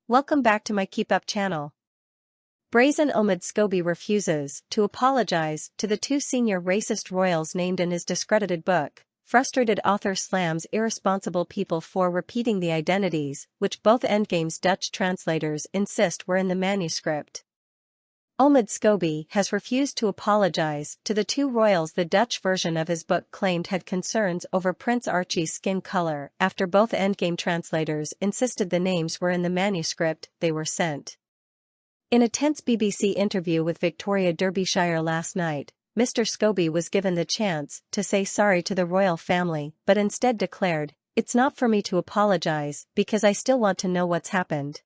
Welcome back to my KEEPUP channel. Brazen Omid Scobie refuses to apologize to the two senior racist royals named in his discredited book. Frustrated author slams irresponsible people for repeating the identities, which both Endgame's Dutch translators insist were in the manuscript. Omid Scobie has refused to apologize to the two royals the Dutch version of his book claimed had concerns over Prince Archie's skin color after both Endgame translators insisted the names were in the manuscript they were sent. In a tense BBC interview with Victoria Derbyshire last night, Mr. Scobie was given the chance to say sorry to the royal family but instead declared, "It's not for me to apologize because I still want to know what's happened."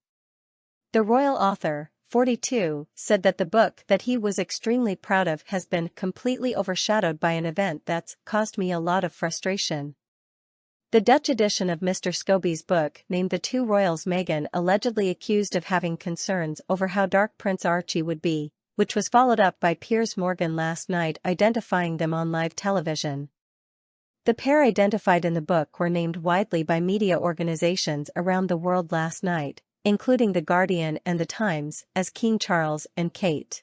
The royal author, 42, said that the book that he was extremely proud of has been completely overshadowed by an event that's caused me a lot of frustration. The Dutch edition of Mr. Scobie's book named the two royals Meghan allegedly accused of having concerns over how dark Prince Archie would be, which was followed up by Piers Morgan last night identifying them on live television. The pair identified in the book were named widely by media organizations around the world last night, including The Guardian and The Times, as King Charles and Kate.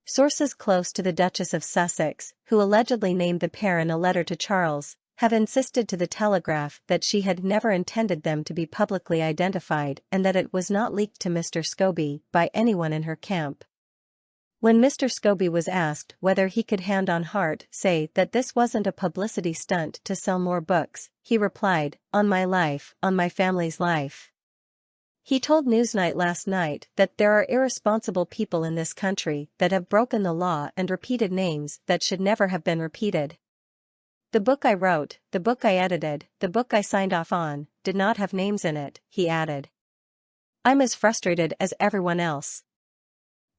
Sources close to the Duchess of Sussex, who allegedly named the pair in a letter to Charles, have insisted to The Telegraph that she had never intended them to be publicly identified and that it was not leaked to Mr. Scobie by anyone in her camp. When Mr. Scobie was asked whether he could hand on heart say that this wasn't a publicity stunt to sell more books, he replied, "On my life, on my family's life." He told Newsnight last night that there are irresponsible people in this country that have broken the law and repeated names that should never have been repeated. "The book I wrote, the book I edited, the book I signed off on, did not have names in it," he added. "I'm as frustrated as everyone else."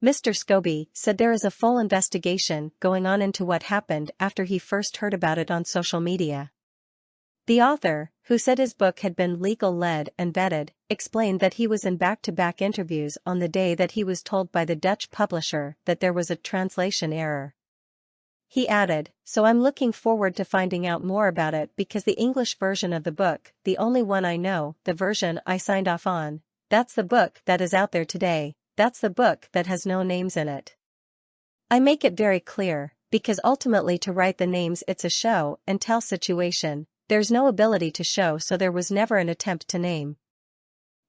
Mr. Scobie said there is a full investigation going on into what happened after he first heard about it on social media. The author, who said his book had been legal-led and vetted, explained that he was in back-to-back interviews on the day that he was told by the Dutch publisher that there was a translation error. He added, "So I'm looking forward to finding out more about it because the English version of the book, the only one I know, the version I signed off on, that's the book that is out there today, that's the book that has no names in it. I make it very clear, because ultimately to write the names it's a show and tell situation. There's no ability to show, so there was never an attempt to name."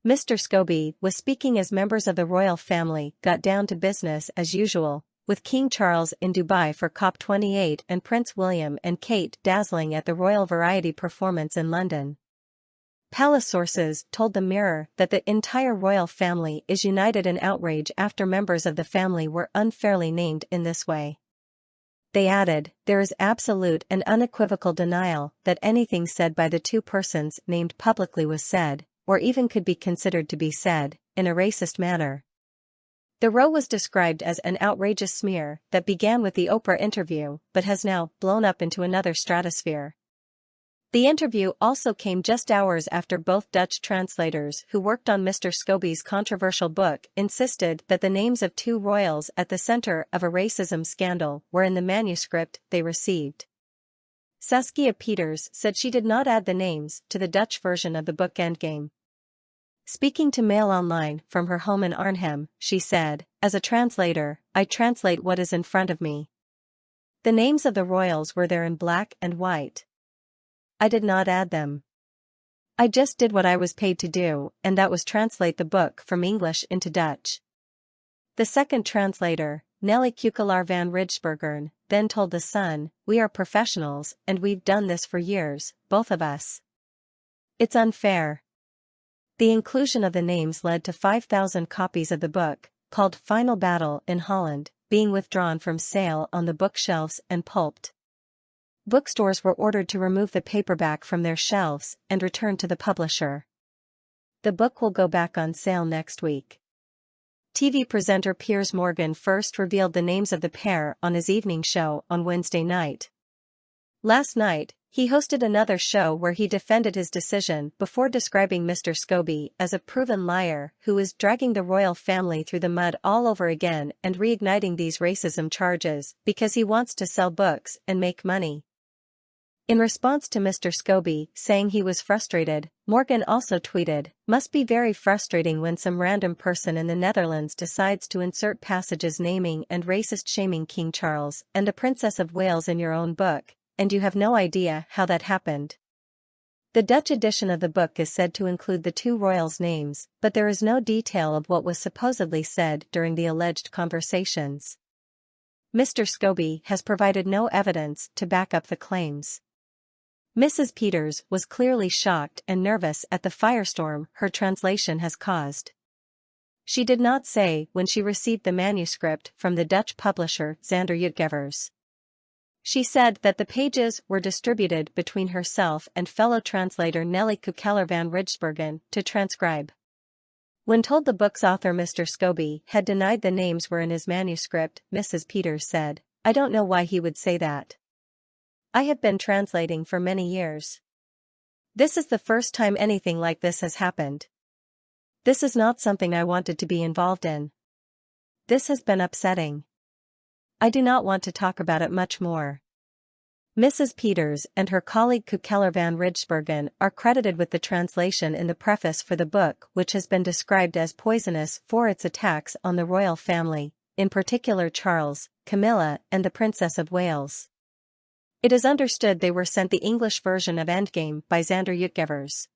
Mr. Scobie was speaking as members of the royal family got down to business as usual, with King Charles in Dubai for COP28 and Prince William and Kate dazzling at the Royal Variety performance in London. Palace sources told the Mirror that the entire royal family is united in outrage after members of the family were unfairly named in this way. They added, "There is absolute and unequivocal denial that anything said by the two persons named publicly was said, or even could be considered to be said, in a racist manner." The row was described as an outrageous smear that began with the Oprah interview but has now blown up into another stratosphere. The interview also came just hours after both Dutch translators who worked on Mr. Scobie's controversial book insisted that the names of two royals at the center of a racism scandal were in the manuscript they received. Saskia Peters said she did not add the names to the Dutch version of the book Endgame. Speaking to Mail Online from her home in Arnhem, she said, "As a translator, I translate what is in front of me. The names of the royals were there in black and white. I did not add them. I just did what I was paid to do, and that was translate the book from English into Dutch." The second translator, Nelly Kukelaar van Rijsbergen, then told The Sun, "We are professionals and we've done this for years, both of us. It's unfair." The inclusion of the names led to 5,000 copies of the book, called Final Battle in Holland, being withdrawn from sale on the bookshelves and pulped. Bookstores were ordered to remove the paperback from their shelves and return to the publisher. The book will go back on sale next week. TV presenter Piers Morgan first revealed the names of the pair on his evening show on Wednesday night. Last night, he hosted another show where he defended his decision before describing Mr. Scobie as a proven liar who is dragging the royal family through the mud all over again and reigniting these racism charges because he wants to sell books and make money. In response to Mr. Scobie saying he was frustrated, Morgan also tweeted, "Must be very frustrating when some random person in the Netherlands decides to insert passages naming and racist shaming King Charles and the Princess of Wales in your own book, and you have no idea how that happened." The Dutch edition of the book is said to include the two royals' names, but there is no detail of what was supposedly said during the alleged conversations. Mr. Scobie has provided no evidence to back up the claims. Mrs. Peters was clearly shocked and nervous at the firestorm her translation has caused. She did not say when she received the manuscript from the Dutch publisher Zander Uitgevers. She said that the pages were distributed between herself and fellow translator Nelly Kukeller van Rijsbergen to transcribe. When told the book's author Mr. Scobie had denied the names were in his manuscript, Mrs. Peters said, "I don't know why he would say that. I have been translating for many years. This is the first time anything like this has happened. This is not something I wanted to be involved in. This has been upsetting. I do not want to talk about it much more." Mrs. Peters and her colleague Kukeller van Rijsbergen are credited with the translation in the preface for the book, which has been described as poisonous for its attacks on the royal family, in particular Charles, Camilla, and the Princess of Wales. It is understood they were sent the English version of Endgame by Zander Uitgevers.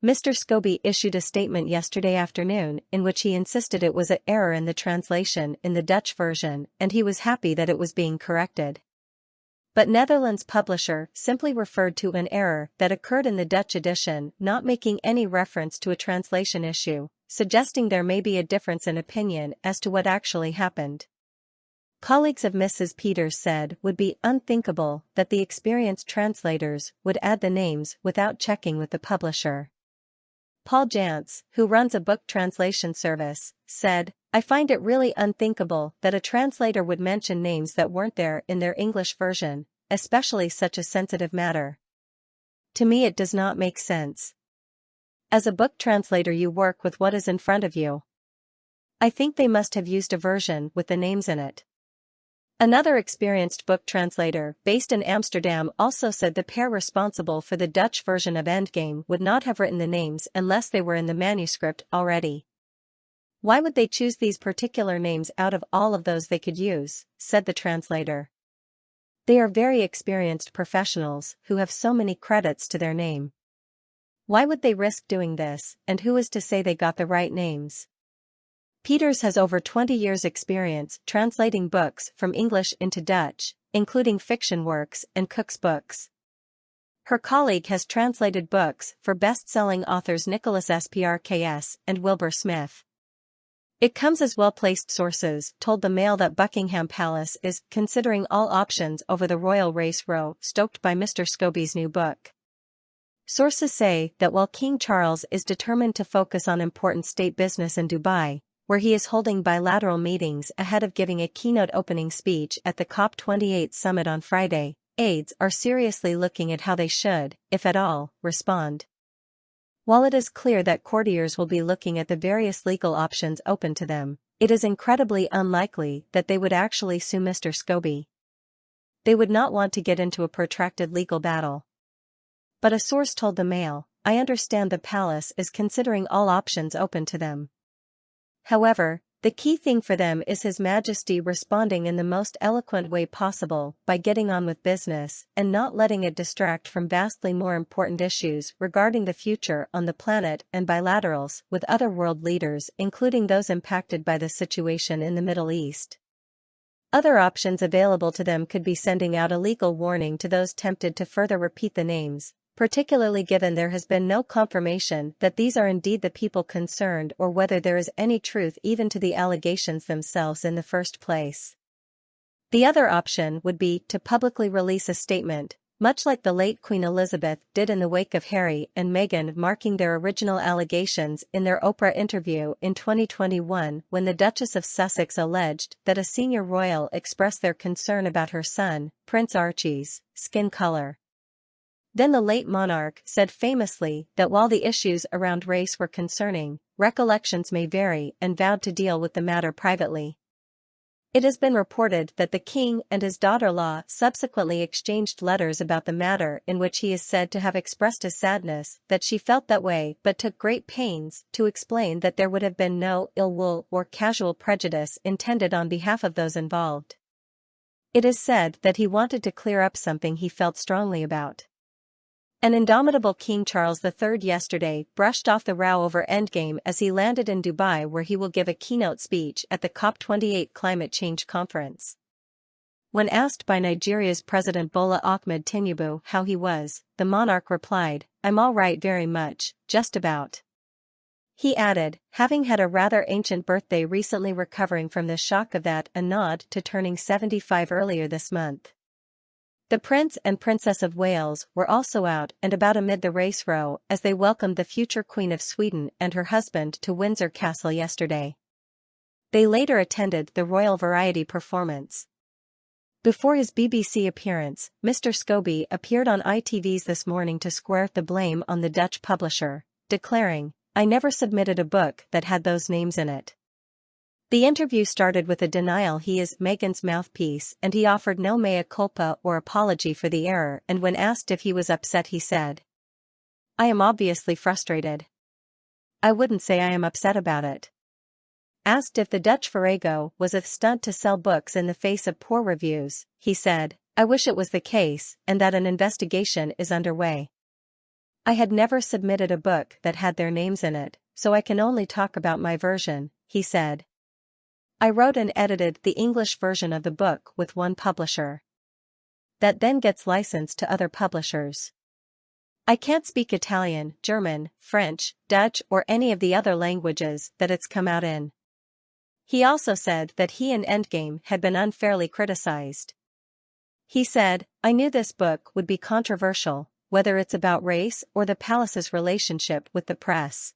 Mr. Scobie issued a statement yesterday afternoon in which he insisted it was an error in the translation in the Dutch version and he was happy that it was being corrected. But Netherlands publisher simply referred to an error that occurred in the Dutch edition, not making any reference to a translation issue, suggesting there may be a difference in opinion as to what actually happened. Colleagues of Mrs. Peters said would be unthinkable that the experienced translators would add the names without checking with the publisher. Paul Jantz, who runs a book translation service, said, "I find it really unthinkable that a translator would mention names that weren't there in their English version, especially such a sensitive matter. To me it does not make sense. As a book translator you work with what is in front of you. I think they must have used a version with the names in it." Another experienced book translator, based in Amsterdam, also said the pair responsible for the Dutch version of Endgame would not have written the names unless they were in the manuscript already. "Why would they choose these particular names out of all of those they could use?" said the translator. "They are very experienced professionals who have so many credits to their name. Why would they risk doing this, and who is to say they got the right names?" Peters has over 20 years' experience translating books from English into Dutch, including fiction works and Cook's books. Her colleague has translated books for best-selling authors Nicholas Sprks and Wilbur Smith. It comes as well-placed sources told the Mail that Buckingham Palace is considering all options over the royal race row stoked by Mr. Scobie's new book. Sources say that while King Charles is determined to focus on important state business in Dubai, where he is holding bilateral meetings ahead of giving a keynote opening speech at the COP28 summit on Friday, aides are seriously looking at how they should, if at all, respond. While it is clear that courtiers will be looking at the various legal options open to them, it is incredibly unlikely that they would actually sue Mr. Scobie. They would not want to get into a protracted legal battle. But a source told the Mail, "I understand the palace is considering all options open to them. However, the key thing for them is His Majesty responding in the most eloquent way possible by getting on with business and not letting it distract from vastly more important issues regarding the future on the planet and bilaterals with other world leaders, including those impacted by the situation in the Middle East." Other options available to them could be sending out a legal warning to those tempted to further repeat the names, particularly given there has been no confirmation that these are indeed the people concerned or whether there is any truth even to the allegations themselves in the first place. The other option would be to publicly release a statement, much like the late Queen Elizabeth did in the wake of Harry and Meghan, marking their original allegations in their Oprah interview in 2021 when the Duchess of Sussex alleged that a senior royal expressed their concern about her son, Prince Archie's, skin color. Then the late monarch said famously that while the issues around race were concerning, recollections may vary, and vowed to deal with the matter privately. It has been reported that the king and his daughter-in-law subsequently exchanged letters about the matter, in which he is said to have expressed his sadness that she felt that way, but took great pains to explain that there would have been no ill will or casual prejudice intended on behalf of those involved. It is said that he wanted to clear up something he felt strongly about. An indomitable King Charles III yesterday brushed off the row over Endgame as he landed in Dubai, where he will give a keynote speech at the COP28 climate change conference. When asked by Nigeria's President Bola Ahmed Tinubu how he was, the monarch replied, "I'm all right, very much, just about." He added, having had a rather ancient birthday recently, recovering from the shock of that, a nod to turning 75 earlier this month. The Prince and Princess of Wales were also out and about amid the race row as they welcomed the future Queen of Sweden and her husband to Windsor Castle yesterday. They later attended the Royal Variety performance. Before his BBC appearance, Mr. Scobie appeared on ITV's This Morning to square the blame on the Dutch publisher, declaring, "I never submitted a book that had those names in it." The interview started with a denial he is Meghan's mouthpiece, and he offered no mea culpa or apology for the error, and when asked if he was upset he said, "I am obviously frustrated. I wouldn't say I am upset about it." Asked if the Dutch farrago was a stunt to sell books in the face of poor reviews, he said, "I wish it was the case, and that an investigation is underway. I had never submitted a book that had their names in it, so I can only talk about my version," he said. "I wrote and edited the English version of the book with one publisher. That then gets licensed to other publishers. I can't speak Italian, German, French, Dutch or any of the other languages that it's come out in." He also said that he and Endgame had been unfairly criticized. He said, "I knew this book would be controversial, whether it's about race or the palace's relationship with the press.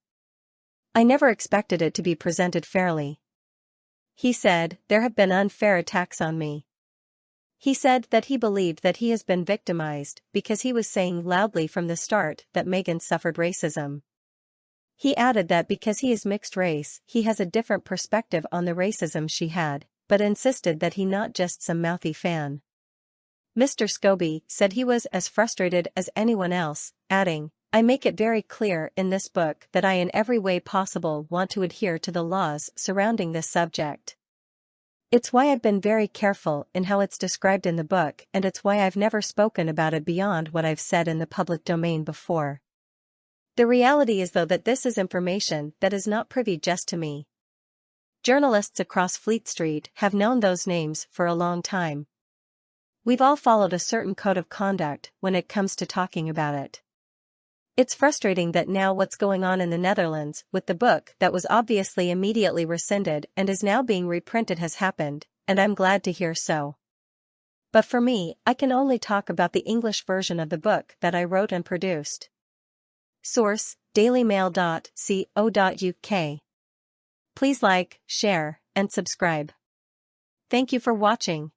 I never expected it to be presented fairly." He said, "There have been unfair attacks on me." He said that he believed that he has been victimized because he was saying loudly from the start that Meghan suffered racism. He added that because he is mixed race, he has a different perspective on the racism she had, but insisted that he not just some mouthy fan. Mr. Scobie said he was as frustrated as anyone else, adding, "I make it very clear in this book that I in every way possible want to adhere to the laws surrounding this subject. It's why I've been very careful in how it's described in the book, and it's why I've never spoken about it beyond what I've said in the public domain before. The reality is though that this is information that is not privy just to me. Journalists across Fleet Street have known those names for a long time. We've all followed a certain code of conduct when it comes to talking about it. It's frustrating that now what's going on in the Netherlands with the book that was obviously immediately rescinded and is now being reprinted has happened, and I'm glad to hear so. But for me, I can only talk about the English version of the book that I wrote and produced." Source: dailymail.co.uk. Please like, share, and subscribe. Thank you for watching.